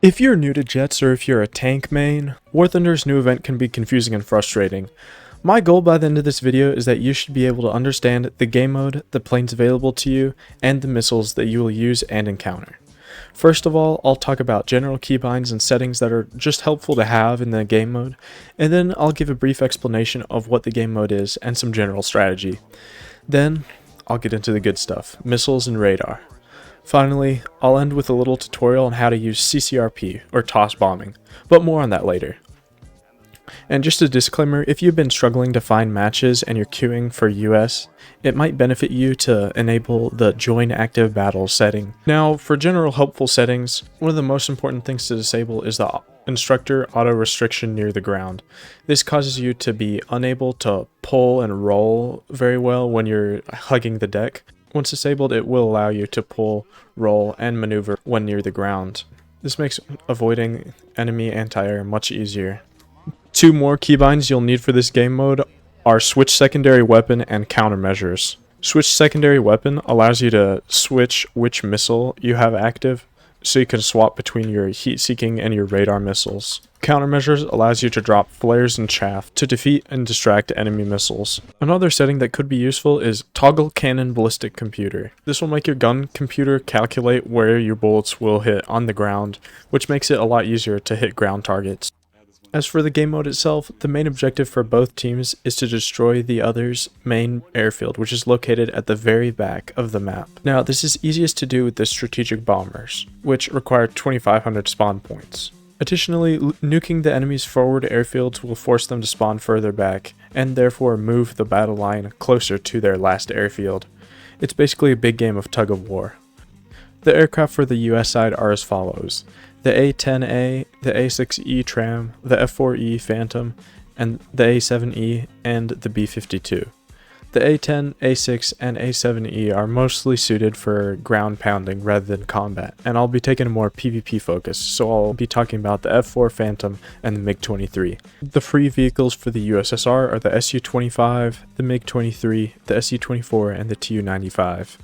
If you're new to jets or if you're a tank main, War Thunder's new event can be confusing and frustrating. My goal by the end of this video is that you should be able to understand the game mode, the planes available to you, and the missiles that you will use and encounter. First of all, I'll talk about general keybinds and settings that are just helpful to have in the game mode, and then I'll give a brief explanation of what the game mode is and some general strategy. Then, I'll get into the good stuff, missiles and radar. Finally, I'll end with a little tutorial on how to use CCRP, or toss bombing, but more on that later. And just a disclaimer, if you've been struggling to find matches and you're queuing for US, it might benefit you to enable the Join Active Battle setting. Now, for general helpful settings, one of the most important things to disable is the Instructor Auto Restriction near the ground. This causes you to be unable to pull and roll very well when you're hugging the deck. Once disabled, it will allow you to pull, roll, and maneuver when near the ground. This makes avoiding enemy anti-air much easier. Two more keybinds you'll need for this game mode are Switch Secondary Weapon and Countermeasures. Switch Secondary Weapon allows you to switch which missile you have active, so you can swap between your heat-seeking and your radar missiles. Countermeasures allows you to drop flares and chaff to defeat and distract enemy missiles. Another setting that could be useful is Toggle Cannon Ballistic Computer. This will make your gun computer calculate where your bullets will hit on the ground, which makes it a lot easier to hit ground targets. As for the game mode itself, the main objective for both teams is to destroy the other's main airfield, which is located at the very back of the map. Now, this is easiest to do with the strategic bombers, which require 2,500 spawn points. Additionally, nuking the enemy's forward airfields will force them to spawn further back, and therefore move the battle line closer to their last airfield. It's basically a big game of tug of war. The aircraft for the US side are as follows: the A-10A, the A-6E Tram, the F-4E Phantom, and the A-7E, and the B-52. The A-10, A-6, and A-7E are mostly suited for ground pounding rather than combat, and I'll be taking a more PvP focus, so I'll be talking about the F-4 Phantom and the MiG-23. The free vehicles for the USSR are the Su-25, the MiG-23, the Su-24, and the Tu-95.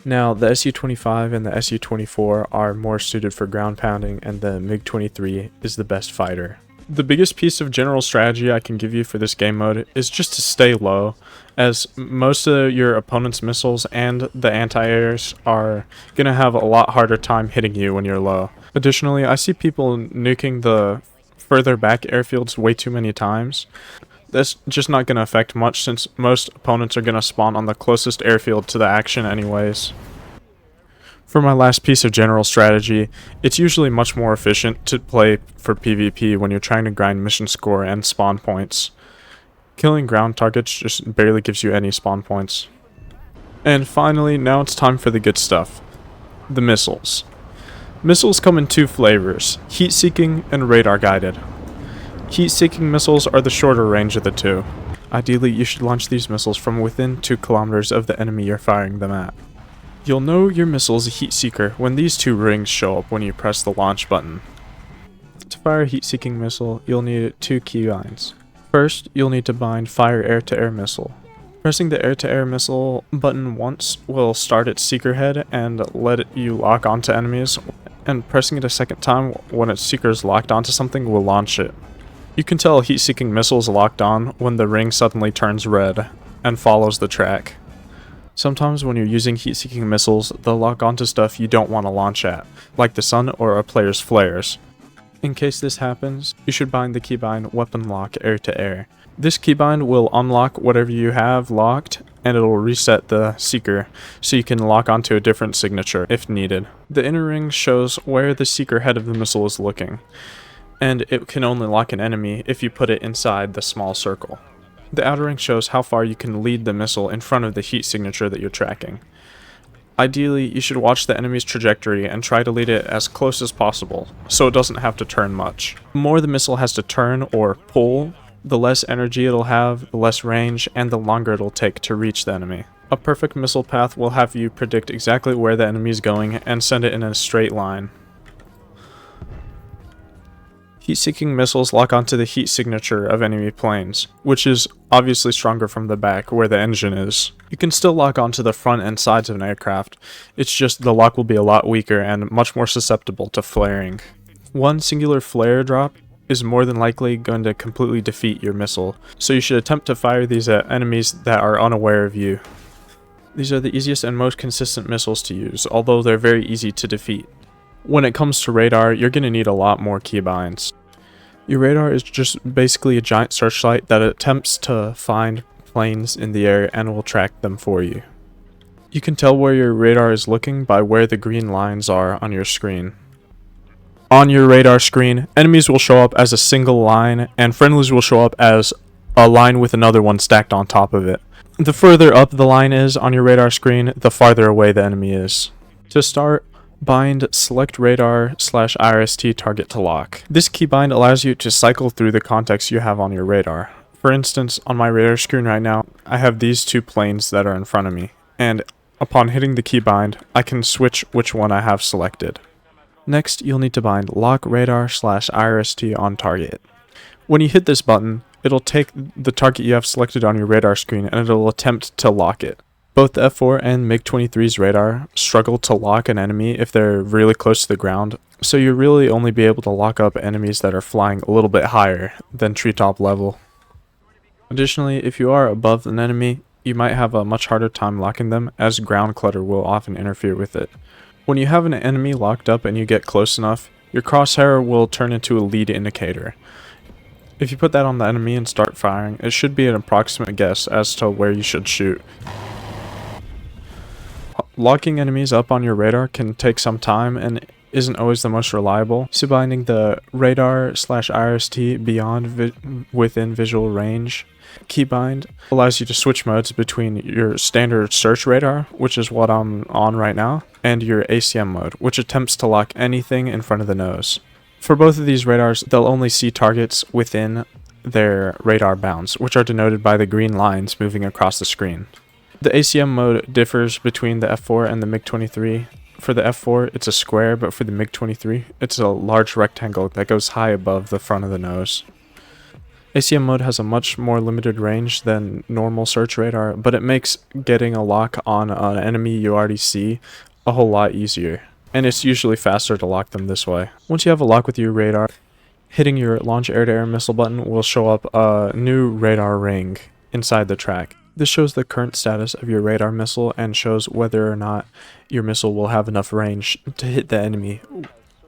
Now, the Su-25 and the Su-24 are more suited for ground pounding, and the MiG-23 is the best fighter. The biggest piece of general strategy I can give you for this game mode is just to stay low, as most of your opponent's missiles and the anti-airs are going to have a lot harder time hitting you when you're low. Additionally, I see people nuking the further back airfields way too many times. That's just not going to affect much, since most opponents are going to spawn on the closest airfield to the action anyways. For my last piece of general strategy, it's usually much more efficient to play for PvP when you're trying to grind mission score and spawn points. Killing ground targets just barely gives you any spawn points. And finally, now it's time for the good stuff. The missiles. Missiles come in two flavors: heat-seeking and radar-guided. Heat-seeking missiles are the shorter range of the two. Ideally, you should launch these missiles from within 2 kilometers of the enemy you're firing them at. You'll know your missile is a heat-seeker when these two rings show up when you press the launch button. To fire a heat-seeking missile, you'll need 2 keybinds. First, you'll need to bind Fire Air-to-Air Missile. Pressing the Air-to-Air Missile button once will start its seeker head and let you lock onto enemies, and pressing it a second time when its seeker is locked onto something will launch it. You can tell a heat-seeking missile is locked on when the ring suddenly turns red and follows the track. Sometimes when you're using heat-seeking missiles, they'll lock onto stuff you don't want to launch at, like the sun or a player's flares. In case this happens, you should bind the keybind Weapon Lock Air-to-Air. This keybind will unlock whatever you have locked, and it'll reset the seeker, so you can lock onto a different signature if needed. The inner ring shows where the seeker head of the missile is looking, and it can only lock an enemy if you put it inside the small circle. The outer ring shows how far you can lead the missile in front of the heat signature that you're tracking. Ideally, you should watch the enemy's trajectory and try to lead it as close as possible, so it doesn't have to turn much. The more the missile has to turn or pull, the less energy it'll have, the less range, and the longer it'll take to reach the enemy. A perfect missile path will have you predict exactly where the enemy is going and send it in a straight line. Heat-seeking missiles lock onto the heat signature of enemy planes, which is obviously stronger from the back, where the engine is. You can still lock onto the front and sides of an aircraft, it's just the lock will be a lot weaker and much more susceptible to flaring. One singular flare drop is more than likely going to completely defeat your missile, so you should attempt to fire these at enemies that are unaware of you. These are the easiest and most consistent missiles to use, although they're very easy to defeat. When it comes to radar, you're going to need a lot more keybinds. Your radar is just basically a giant searchlight that attempts to find planes in the air and will track them for you. You can tell where your radar is looking by where the green lines are on your screen. On your radar screen, enemies will show up as a single line, and friendlies will show up as a line with another one stacked on top of it. The further up the line is on your radar screen, the farther away the enemy is. To start, bind select radar/IRST target to lock. This keybind allows you to cycle through the contacts you have on your radar. For instance, on my radar screen right now, I have these two planes that are in front of me, and upon hitting the keybind, I can switch which one I have selected. Next, you'll need to bind lock radar/IRST on target. When you hit this button, it'll take the target you have selected on your radar screen and it'll attempt to lock it. Both the F4 and MiG-23's radar struggle to lock an enemy if they're really close to the ground, so you'll really only be able to lock up enemies that are flying a little bit higher than treetop level. Additionally, if you are above an enemy, you might have a much harder time locking them, as ground clutter will often interfere with it. When you have an enemy locked up and you get close enough, your crosshair will turn into a lead indicator. If you put that on the enemy and start firing, it should be an approximate guess as to where you should shoot. Locking enemies up on your radar can take some time and isn't always the most reliable, so binding the radar/IRST beyond within visual range keybind allows you to switch modes between your standard search radar, which is what I'm on right now, and your ACM mode, which attempts to lock anything in front of the nose. For both of these radars, they'll only see targets within their radar bounds, which are denoted by the green lines moving across the screen. The ACM mode differs between the F4 and the MiG-23. For the F4, it's a square, but for the MiG-23, it's a large rectangle that goes high above the front of the nose. ACM mode has a much more limited range than normal search radar, but it makes getting a lock on an enemy you already see a whole lot easier, and it's usually faster to lock them this way. Once you have a lock with your radar, hitting your launch air-to-air missile button will show up a new radar ring inside the track. This shows the current status of your radar missile and shows whether or not your missile will have enough range to hit the enemy.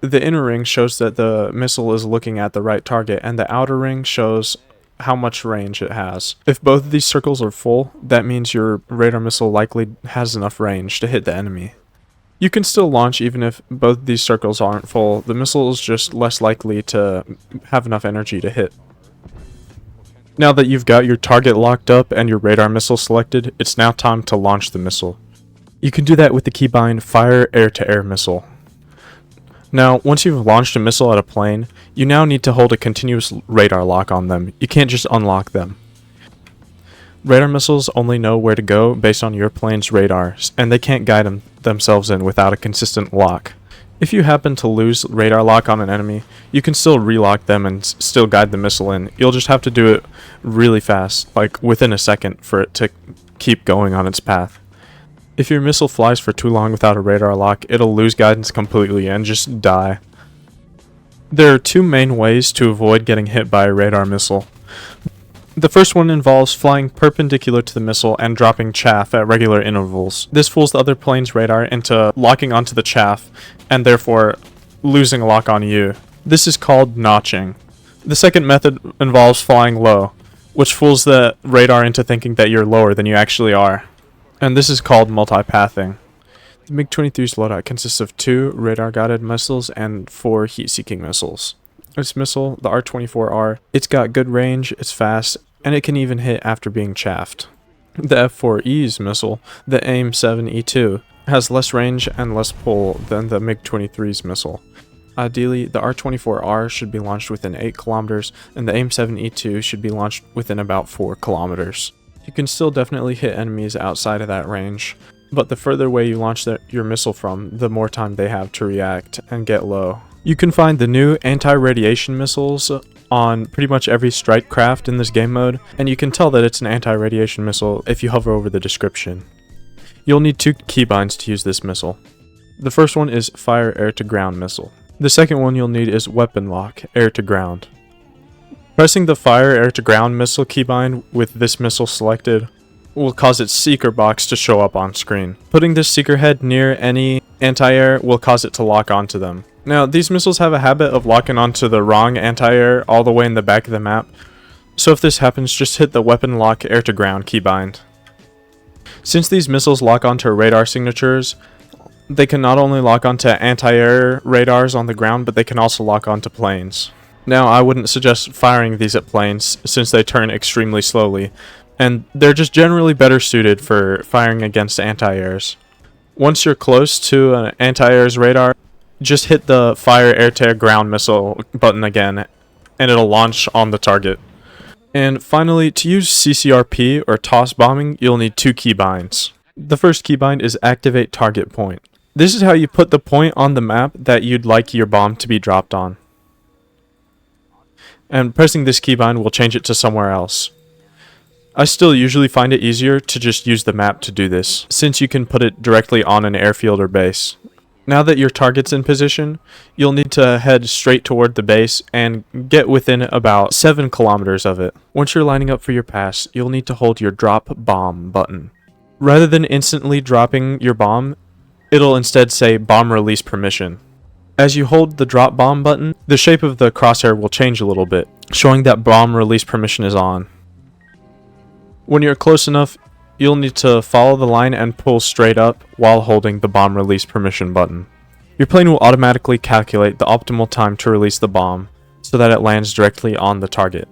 The inner ring shows that the missile is looking at the right target, and the outer ring shows how much range it has. If both of these circles are full, that means your radar missile likely has enough range to hit the enemy. You can still launch even if both of these circles aren't full. The missile is just less likely to have enough energy to hit. Now that you've got your target locked up and your radar missile selected, it's now time to launch the missile. You can do that with the keybind Fire Air-to-Air Missile. Now, once you've launched a missile at a plane, you now need to hold a continuous radar lock on them. You can't just unlock them. Radar missiles only know where to go based on your plane's radars, and they can't guide themselves in without a consistent lock. If you happen to lose radar lock on an enemy, you can still relock them and still guide the missile in. You'll just have to do it really fast, like within a second, for it to keep going on its path. If your missile flies for too long without a radar lock, it'll lose guidance completely and just die. There are two main ways to avoid getting hit by a radar missile. The first one involves flying perpendicular to the missile and dropping chaff at regular intervals. This fools the other plane's radar into locking onto the chaff, and therefore losing a lock on you. This is called notching. The second method involves flying low, which fools the radar into thinking that you're lower than you actually are. And this is called multipathing. The MiG-23's loadout consists of 2 radar-guided missiles and 4 heat-seeking missiles. This missile, the R-24R, it's got good range, it's fast, and it can even hit after being chaffed. The F-4E's missile, the AIM-7E2, has less range and less pull than the MiG-23's missile. Ideally, the R-24R should be launched within 8 kilometers, and the AIM-7E2 should be launched within about 4 kilometers. You can still definitely hit enemies outside of that range, but the further away you launch your missile from, the more time they have to react and get low. You can find the new anti-radiation missiles on pretty much every strike craft in this game mode, and you can tell that it's an anti-radiation missile if you hover over the description. You'll need 2 keybinds to use this missile. The first one is Fire Air-to-Ground Missile. The second one you'll need is Weapon Lock, Air to Ground. Pressing the Fire Air to Ground missile keybind with this missile selected will cause its seeker box to show up on screen. Putting this seeker head near any anti-air will cause it to lock onto them. Now, these missiles have a habit of locking onto the wrong anti-air all the way in the back of the map, so if this happens, just hit the Weapon Lock Air to Ground keybind. Since these missiles lock onto radar signatures, they can not only lock onto anti-air radars on the ground, but they can also lock onto planes. Now, I wouldn't suggest firing these at planes since they turn extremely slowly, and they're just generally better suited for firing against anti-airs. Once you're close to an anti-air's radar, just hit the Fire Air to Ground missile button again, and it'll launch on the target. And finally, to use CCRP or toss bombing, you'll need 2 keybinds. The first keybind is Activate Target Point. This is how you put the point on the map that you'd like your bomb to be dropped on. And pressing this keybind will change it to somewhere else. I still usually find it easier to just use the map to do this, since you can put it directly on an airfield or base. Now that your target's in position, you'll need to head straight toward the base and get within about 7 kilometers of it. Once you're lining up for your pass, you'll need to hold your Drop Bomb button. Rather than instantly dropping your bomb, it'll instead say Bomb Release Permission. As you hold the Drop Bomb button, the shape of the crosshair will change a little bit, showing that Bomb Release Permission is on. When you're close enough, you'll need to follow the line and pull straight up while holding the Bomb Release Permission button. Your plane will automatically calculate the optimal time to release the bomb so that it lands directly on the target.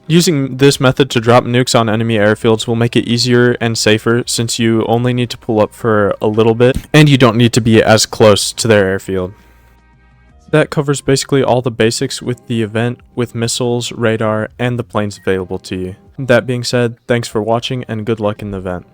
Using this method to drop nukes on enemy airfields will make it easier and safer since you only need to pull up for a little bit and you don't need to be as close to their airfield. That covers basically all the basics with the event, with missiles, radar, and the planes available to you. That being said, thanks for watching and good luck in the event.